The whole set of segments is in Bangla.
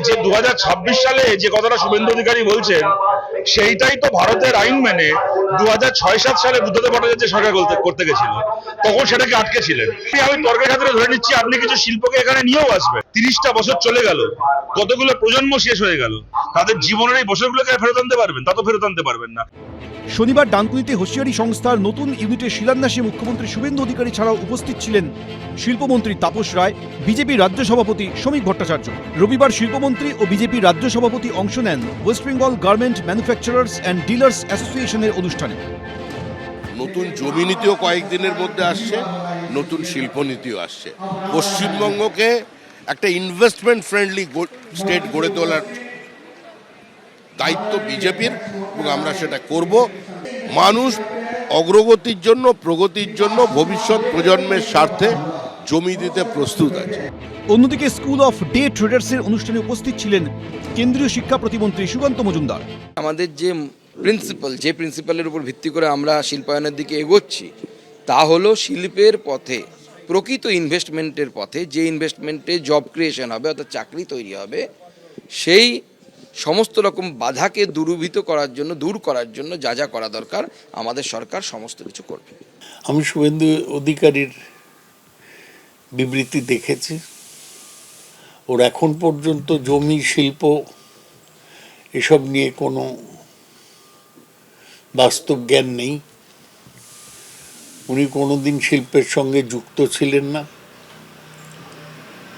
যে 2026 সালে যে কথাটা শুভেন্দু অধিকারী বলছেন সেইটাই তো ভারতের আইন মেনে 2006-07 সালে বুদ্ধদেব ভট্টাচার্য সরকার করতে গেছিল, তখন সেটাকে আটকে ছিলেন। আমি তর্কের খাতিরে ধরে নিচ্ছি আপনি কিছু শিল্পকে এখানে নিয়েও আসবেন। 30টা বছর চলে গেল, কতগুলো প্রজন্ম শেষ হয়ে গেল, তাদের জীবনের এই বছরগুলোকে ফেরত আনতে পারবেন? তা তো ফেরত আনতে পারবেন না। শনিবার ডানকুনিতে হুঁশিয়ারি সংস্থার নতুন ইউনিটের শিলান্যাসে মুখ্যমন্ত্রী শুভেন্দু অধিকারী ছাড়াও উপস্থিত ছিলেন শিল্পমন্ত্রী তাপস রায়, বিজেপির রাজ্য সভাপতি শ্রমিক ভট্টাচার্য। রবিবার শিল্পমন্ত্রী ও বিজেপির রাজ্য সভাপতি অংশ নেন West Bengal garment manufacturers and dealers অ্যাসোসিয়েশনের অনুষ্ঠানে। নতুন জমি নীতিও কয়েকদিনের মধ্যে আসছে, নতুন শিল্পনীতিও আসছে। পশ্চিমবঙ্গকে একটা ইনভেস্টমেন্ট ফ্রেন্ডলি স্টেট গড়ে তোলার দায়িত্ব বিজেপির, এবং আমরা সেটা করব। মানুষ অগ্রগতির জন্য, প্রগতির জন্য, ভবিষ্যৎ প্রজন্মের স্বার্থে জমি দিতে প্রস্তুত আছে। অন্যদিকে স্কুল অফ ডে ট্রেডার্সের অনুষ্ঠানে উপস্থিত ছিলেন কেন্দ্রীয় শিক্ষা প্রতিমন্ত্রী সুকান্ত মজুমদার। আমাদের যে প্রিন্সিপালের উপর ভিত্তি করে আমরা শিল্পায়নের দিকে এগোচ্ছি, তা হলো শিল্পের পথে, প্রকৃত ইনভেস্টমেন্টের পথে, যে ইনভেস্টমেন্টে জব ক্রিয়েশন হবে, অর্থাৎ চাকরি তৈরি হবে, সেই সমস্ত রকম বাধাকে দূর করার জন্য যা যা করা দরকার আমাদের সরকার সমস্ত কিছু করবে। আমি শুভেন্দু অধিকারীর বিবৃতি দেখেছি। ওর এখন পর্যন্ত জমি, শিল্প এসব নিয়ে কোনো বাস্তব জ্ঞান নেই। উনি কোনোদিন শিল্পের সঙ্গে যুক্ত ছিলেন না,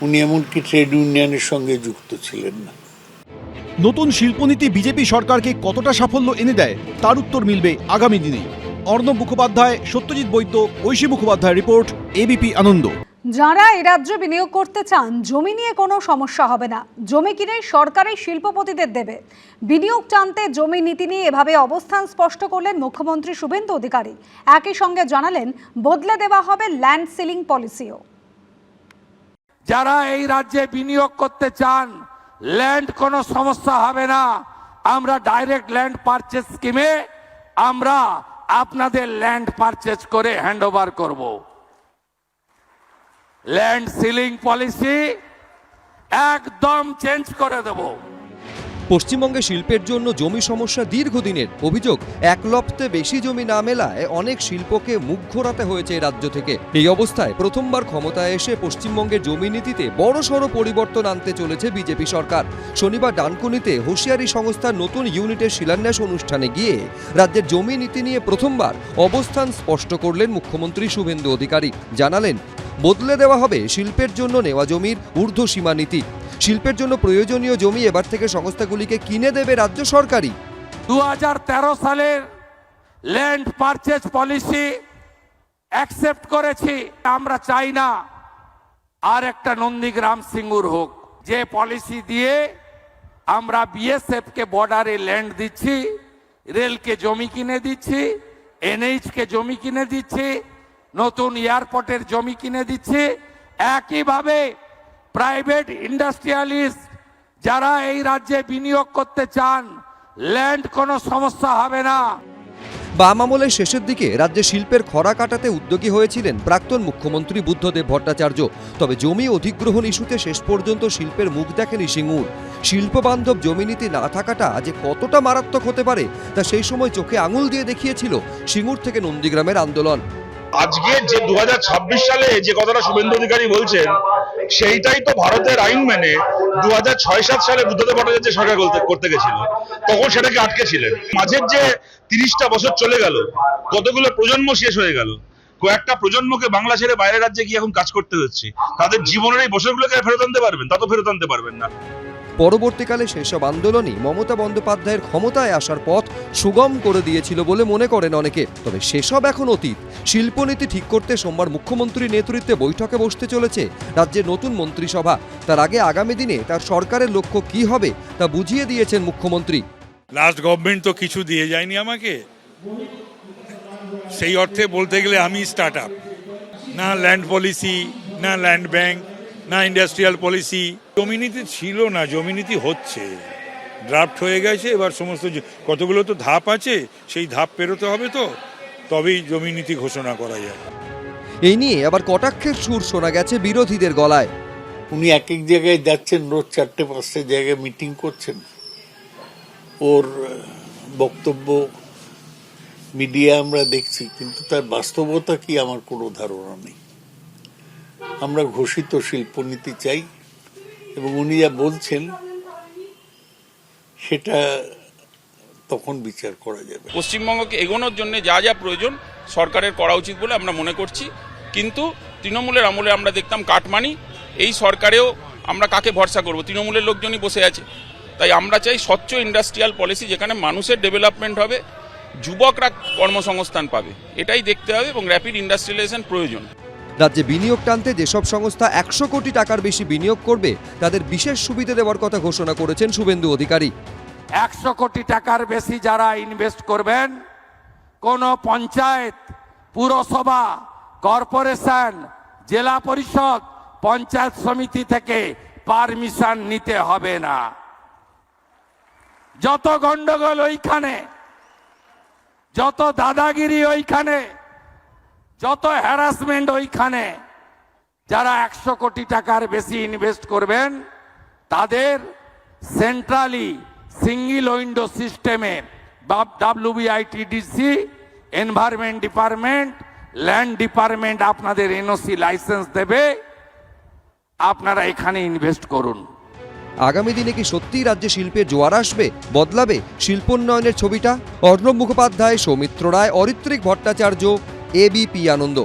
উনি এমনকি ট্রেড ইউনিয়নের সঙ্গে যুক্ত ছিলেন না। নতুন শিল্পনীতি বিজেপি সরকারকে কতটা সাফল্য এনে দেয় তার উত্তর মিলবে আগামী দিনে। অর্ণব মুখোপাধ্যায়, সত্যজিৎ বৈদ্য, ঐশী মুখোপাধ্যায় রিপোর্ট, এবিপি আনন্দ। যারা এই রাজ্যে বিনিয়োগ করতে চান, জমি নিয়ে কোনো সমস্যা হবে না। জমি কিনে সরকারি শিল্পপতিদের দেবে। বিনিয়োগ টানতে জমি নীতি নিয়ে এভাবে অবস্থান স্পষ্ট করলেন মুখ্যমন্ত্রী শুভেন্দু অধিকারী। একই সঙ্গে জানালেন বদলে দেওয়া হবে ল্যান্ড সিলিং পলিসিও। যারা এই রাজ্যে বিনিয়োগ করতে চান, ল্যান্ড কোনো সমস্যা হবে না। আমরা ডাইরেক্ট ল্যান্ড পারচেজ স্কিমে আমরা আপনাদের ল্যান্ড পারচেজ করে হ্যান্ডওভার করব। ল্যান্ড সিলিং পলিসি একদম চেঞ্জ করে দেব। পশ্চিমবঙ্গে শিল্পের জন্য জমি সমস্যা দীর্ঘদিনের। অভিযোগ, এক লপ্তে বেশি জমি না মেলায় অনেক শিল্পকে মুখ ঘোরাতে হয়েছে রাজ্য থেকে। এই অবস্থায় প্রথমবার ক্ষমতায় এসে পশ্চিমবঙ্গের জমি নীতিতে বড়সড় পরিবর্তন আনতে চলেছে বিজেপি সরকার। শনিবার ডানকুনিতে হুঁশিয়ারি সংস্থার নতুন ইউনিটের শিলান্যাস অনুষ্ঠানে গিয়ে রাজ্যের জমি নীতি নিয়ে প্রথমবার অবস্থান স্পষ্ট করলেন মুখ্যমন্ত্রী শুভেন্দু অধিকারী। জানালেন বদলে দেওয়া হবে শিল্পের জন্য নেওয়া জমির ঊর্ধ্বসীমা নীতি। শিল্পের জন্য প্রয়োজনীয় জমি এবার থেকে সংস্থাগুলিকে কিনে দেবে রাজ্য সরকারই। 2013 সালের ল্যান্ড পারচেজ পলিসি অ্যাকসেপ্ট করেছি। আমরা চাই না আর একটা নন্দীগ্রাম সিঙ্গুর হোক, যে পলিসি দিয়ে আমরা বিএসএফ কে বর্ডারে ল্যান্ড দিচ্ছি, রেলকে জমি কিনে দিচ্ছি, এনএইচ কে জমি কিনে দিচ্ছি, নতুন এয়ারপোর্টের জমি কিনে দিচ্ছি। একইভাবে প্রাইভেট ইন্ডাস্ট্রিয়ালিস্ট যারা এই রাজ্যে বিনিয়োগ করতে চান, ল্যান্ড কোনো সমস্যা হবে না। বাম আমলের শেষের দিকে রাজ্যে শিল্পের খরা কাটাতে উদ্যোগী হয়েছিলেন প্রাক্তন মুখ্যমন্ত্রী বুদ্ধদেব ভট্টাচার্য। তবে জমি অধিগ্রহণ ইস্যুতে শেষ পর্যন্ত শিল্পের মুখ দেখেনি সিঙ্গুর। শিল্প বান্ধব জমি নীতি না থাকাটা যে কতটা মারাত্মক হতে পারে তা সেই সময় চোখে আঙুল দিয়ে দেখিয়েছিল সিঙ্গুর থেকে নন্দীগ্রামের আন্দোলন। আজকে যে 2026 সালে যে কথাটা শুভেন্দু অধিকারী বলছেন সেইটাই তো ভারতের আইন মেনে 2006-07 সালে বুদ্ধদেব ভট্টাচার্য সরকার করতে গেছিল, তখন সেটাকে আটকে ছিলেন। মাঝের যে 30টা বছর চলে গেল, কতগুলো প্রজন্ম শেষ হয়ে গেল, কয়েকটা প্রজন্মকে বাংলা ছেড়ে বাইরের রাজ্যে গিয়ে এখন কাজ করতে হচ্ছে। তাদের জীবনের এই বছরগুলোকে ফেরত আনতে পারবেন? তা তো ফেরত আনতে পারবেন না। পরবর্তীকালে সেসব আন্দোলনই মমতা বন্দ্যোপাধ্যায়ের ক্ষমতায় আসার পথ সুগম করে দিয়েছিল বলে মনে করেন অনেকে। তবে সেসব এখন অতীত। শিল্পনীতি ঠিক করতে সোমবার মুখ্যমন্ত্রীর নেতৃত্বে বৈঠকে বসতে চলেছে রাজ্যের নতুন মন্ত্রিসভা। তার আগে আগামী দিনে তার সরকারের লক্ষ্য কি হবে তা বুঝিয়ে দিয়েছেন মুখ্যমন্ত্রী। লাস্ট গভর্নমেন্ট তো কিছু দিয়ে যায়নি আমাকে, সেই অর্থে বলতে গেলে আমি স্টার্ট আপ, না ল্যান্ড পলিসি, না ল্যান্ড ব্যাংক, না ইন্ডাস্ট্রিয়াল পলিসি। জমিনীতি ছিল না, জমিনীতি হচ্ছে, ড্রাফট হয়ে গেছে। এবার সমস্ত কতগুলো তো ধাপ আছে, সেই ধাপ পেরোতে হবে, তো তবেই জমিনীতি ঘোষণা করা যায়। এই নিয়ে আবার কটাক্ষের সুর শোনা গেছে বিরোধীদের গলায়। উনি এক এক জায়গায় যাচ্ছেন, রোজ 4-5 জায়গায় মিটিং করছেন। ওর বক্তব্য মিডিয়া আমরা দেখছি, কিন্তু তার বাস্তবতা কি আমার কোনো ধারণা নেই। আমরা ঘোষিত শিল্পনীতি চাই, এবং উনি যা বলছেন সেটা তখন বিচার করা যাবে। পশ্চিমবঙ্গকে এগোনোর জন্য যা যা প্রয়োজন সরকারের করা উচিত বলে আমরা মনে করছি, কিন্তু তৃণমূলের আমলে আমরা দেখতাম কাটমানি। এই সরকারেও আমরা কাকে ভরসা করব? তৃণমূলের লোকজনই বসে আছে। তাই আমরা চাই স্বচ্ছ ইন্ডাস্ট্রিয়াল পলিসি, যেখানে মানুষের ডেভেলপমেন্ট হবে, যুবকরা কর্মসংস্থান পাবে, এটাই দেখতে হবে, এবং র্যাপিড ইন্ডাস্ট্রিয়ালাইজেশন প্রয়োজন। রাজ্যে বিনিয়োগ টানতে যেসব সংস্থা 100 কোটি টাকার বেশি বিনিয়োগ করবে তাদের বিশেষ সুবিধা দেওয়ার কথা ঘোষণা করেছেন শুভেন্দু অধিকারী। 100 কোটি টাকার বেশি যারা ইনভেস্ট করবেন, কোন পঞ্চায়েত, পুরসভা, কর্পোরেশন, জেলা পরিষদ, পঞ্চায়েত সমিতি থেকে পারমিশন নিতে হবে না। যত গন্ডগোল ওইখানে, যত দাদাগিরি ওইখানে, যত হ্যারাসমেন্ট ওইখানে, যারা 100 কোটি টাকার বেশি ইনভেস্ট করবেন তাদের সেন্ট্রালি সিঙ্গেল উইন্ডো সিস্টেমে WBITDC, environment department, land department আপনাদের এনওসি লাইসেন্স দেবে, আপনারা এখানে ইনভেস্ট করুন। আগামী দিনে কি সত্যিই রাজ্যে শিল্পের জোয়ার আসবে? বদলাবে শিল্পোন্নয়নের ছবিটা? অর্ণব মুখোপাধ্যায়, সৌমিত্র রায়, অরিত্রিক ভট্টাচার্য, ABP আনন্দ।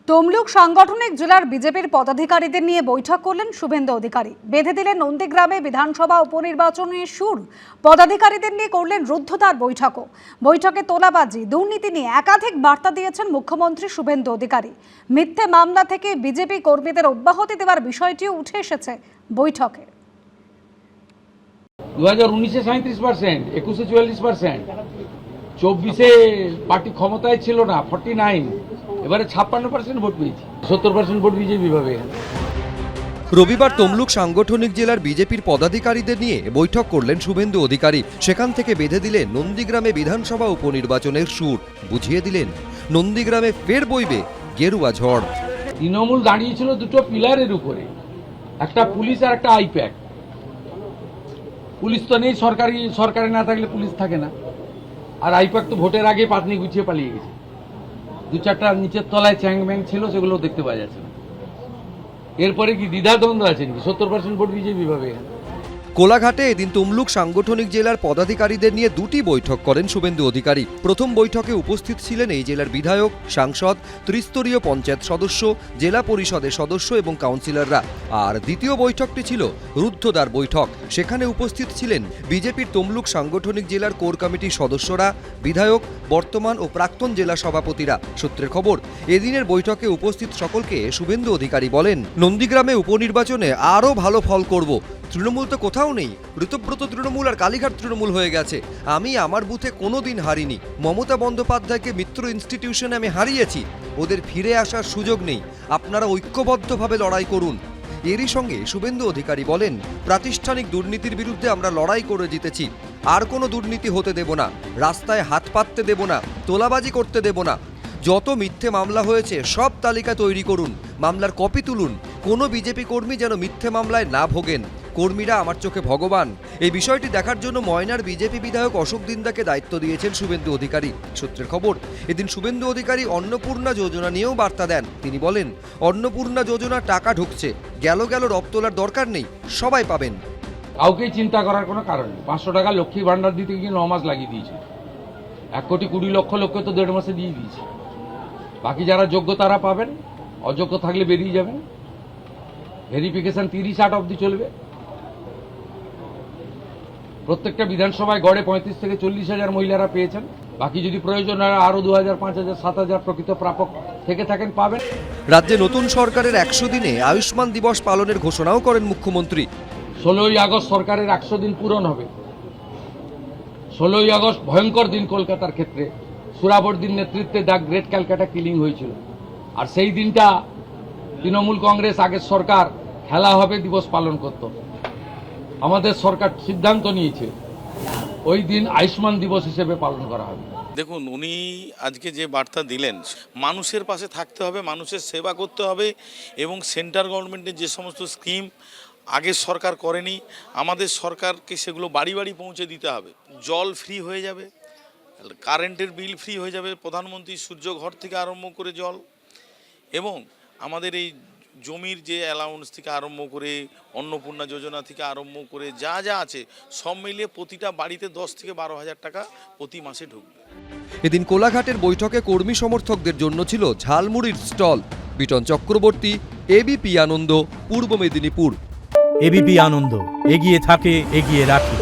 তমলুক সাংগঠনিক জেলার বিজেপির পদাধিকারীদের নিয়ে বৈঠক করলেন শুভেন্দু অধিকারী। বেঁধে দিলেন নন্দীগ্রামে বিধানসভা উপনির্বাচনের সুর। পদাধিকারীদের নিয়ে করলেন রুদ্ধতার বৈঠকও। বৈঠকে তোলাবাজি, দুর্নীতি নিয়ে একাধিক বার্তা দিয়েছেন মুখ্যমন্ত্রী শুভেন্দু অধিকারী। মিথ্যে মামলা থেকে বিজেপি কর্মীদের অব্যাহতি দেওয়ার বিষয়টিও উঠে এসেছে বৈঠকে। 2019-এ 37%, 21-এ 44%, 24-এ পার্টি ক্ষমতায় ছিল না, 49, এবারে 56% ভোট পেয়েছি, 70% ভোট বিজেপি পাবে। রবিবার তমলুক সাংগঠনিক জেলার বিজেপির পদাধিকারীদের নিয়ে বৈঠক করলেন শুভেন্দু অধিকারী। সেখান থেকে বেঁধে দিলেন নন্দীগ্রামে বিধানসভা উপনির্বাচনের সুর। বুঝিয়ে দিলেন নন্দীগ্রামে ফের বইবে গেরুয়া ঝড়। তৃণমূল দাঁড়িয়েছিল দুটো পিলারের উপরে, একটা পুলিশ আর একটা আইপ্যাক। পুলিশ তো নেই, সরকারে না থাকলে পুলিশ থাকে না। আর আইপ্যাক তো ভোটের আগে পাতনি গুছিয়ে পালিয়ে গেছে। 2-4টা নিচের তলায় চ্যাং ব্যাং ছিল, সেগুলো দেখতে পাওয়া যাচ্ছে না। এরপরে কি দ্বিধাদ্বন্দ্ব আছে নাকি? 70% ভোট বিজেপি পাবে। কোলাঘাটে এদিন তমলুক সাংগঠনিক জেলার পদাধিকারীদের নিয়ে দুটি বৈঠক করেন শুভেন্দু অধিকারী। প্রথম বৈঠকে উপস্থিত ছিলেন এই জেলার বিধায়ক, সাংসদ, ত্রিস্তরীয় পঞ্চায়েত সদস্য, জেলা পরিষদের সদস্য এবং কাউন্সিলররা। আর দ্বিতীয় বৈঠকটি ছিল রুদ্ধদ্বার বৈঠক। সেখানে উপস্থিত ছিলেন বিজেপির তমলুক সাংগঠনিক জেলার কোর কমিটির সদস্যরা, বিধায়ক, বর্তমান ও প্রাক্তন জেলা সভাপতিরা। সূত্রের খবর, এদিনের বৈঠকে উপস্থিত সকলকে শুভেন্দু অধিকারী বলেন, নন্দীগ্রামে উপনির্বাচনে আরও ভালো ফল করব। তৃণমূল তো কোথাও নেই, ঋতব্রত তৃণমূল আর কালীঘাট তৃণমূল হয়ে গেছে। আমি আমার বুথে কোনোদিন হারিনি। মমতা বন্দ্যোপাধ্যায়কে মিত্র ইনস্টিটিউশনে আমি হারিয়েছি। ওদের ফিরে আসার সুযোগ নেই। আপনারা ঐক্যবদ্ধভাবে লড়াই করুন। এরই সঙ্গে শুভেন্দু অধিকারী বলেন, প্রাতিষ্ঠানিক দুর্নীতির বিরুদ্ধে আমরা লড়াই করে জিতেছি। আর কোনো দুর্নীতি হতে দেব না, রাস্তায় হাত পাততে দেব না, তোলাবাজি করতে দেব না। যত মিথ্যে মামলা হয়েছে সব তালিকা তৈরি করুন, মামলার কপি তুলুন। কোনো বিজেপি কর্মী যেন মিথ্যে মামলায় না ভোগেন। কর্মীরা আমার চোখে ভগবান। এই বিষয়টি দেখার জন্য ময়নার বিজেপি বিধায়ক অশোক দিন্দাকে দায়িত্ব দিয়েছেন শুভেন্দু অধিকারী। সূত্রের খবর, এদিন শুভেন্দু অধিকারী অন্নপূর্ণা যোজনা নিয়েও বার্তা দেন। তিনি বলেন, অন্নপূর্ণা যোজনা টাকা ঢুকছে, গেল রব তোলার দরকার নেই, সবাই পাবেন। কাউকেই চিন্তা করার কোনো কারণ নেই। 500 টাকা লক্ষ্মী ভান্ডার দিতে গিয়ে 9 মাস লাগিয়ে দিয়েছে। 1,20,00,000 লোককে তো 1.5 মাসে দিয়ে দিয়েছে। বাকি যারা যোগ্য তারা পাবেন, অযোগ্য থাকলে বেরিয়ে যাবেন। ভেরিফিকেশন 30 অবধি চলবে। প্রত্যেকটা বিধানসভায় গড়ে 35 থেকে 40,000 মহিলারা পেয়েছেন। বাকি যদি প্রয়োজন হয় আরো 2,000, 5,000, 7,000 প্রকৃত প্রাপক থেকে থাকেন পাবেন। রাজ্যে নতুন সরকারের 100 দিনে আয়ুষ্মান দিবস পালনের ঘোষণাও করেন মুখ্যমন্ত্রী। 16ই আগস্ট সরকারের 100 দিন পূরণ হবে। 16ই আগস্ট ভয়ঙ্কর দিন কলকাতার ক্ষেত্রে। সুরাবর্দির নেতৃত্বে দ্য গ্রেট ক্যালকাটা কিলিং হয়েছিল। আর সেই দিনটা তৃণমূল কংগ্রেস আগের সরকার খেলা হবে দিবস পালন করত। আমাদের সরকার সিদ্ধান্ত নিয়েছে ওই দিন আয়ুষ্মান দিবস হিসেবে পালন করা হবে। দেখুন, উনি আজকে যে বার্তা দিলেন, মানুষের পাশে থাকতে হবে, মানুষের সেবা করতে হবে এবং সেন্ট্রাল গভর্নমেন্টের যে সমস্ত স্কিম আগের সরকার করেনি, আমাদের সরকারকে সেগুলো বাড়ি বাড়ি পৌঁছে দিতে হবে। জল ফ্রি হয়ে যাবে, কারেন্টের বিল ফ্রি হয়ে যাবে, প্রধানমন্ত্রী সূর্য ঘর থেকে আরম্ভ করে জল, এবং আমাদের এই জমির যে অ্যালাউন্স থেকে আরম্ভ করে অন্নপূর্ণা যোজনা থেকে আরম্ভ করে যা যা আছে সব মিলিয়ে প্রতিটা বাড়িতে 10 থেকে 12,000 টাকা প্রতি মাসে ঢুকবে। এদিন কোলাঘাটের বৈঠকে কর্মী সমর্থকদের জন্য ছিল ঝালমুড়ির স্টল। বিটন চক্রবর্তী, এবিপি আনন্দ, পূর্ব মেদিনীপুর। এবিপি আনন্দ, এগিয়ে থাকে, এগিয়ে রাখে।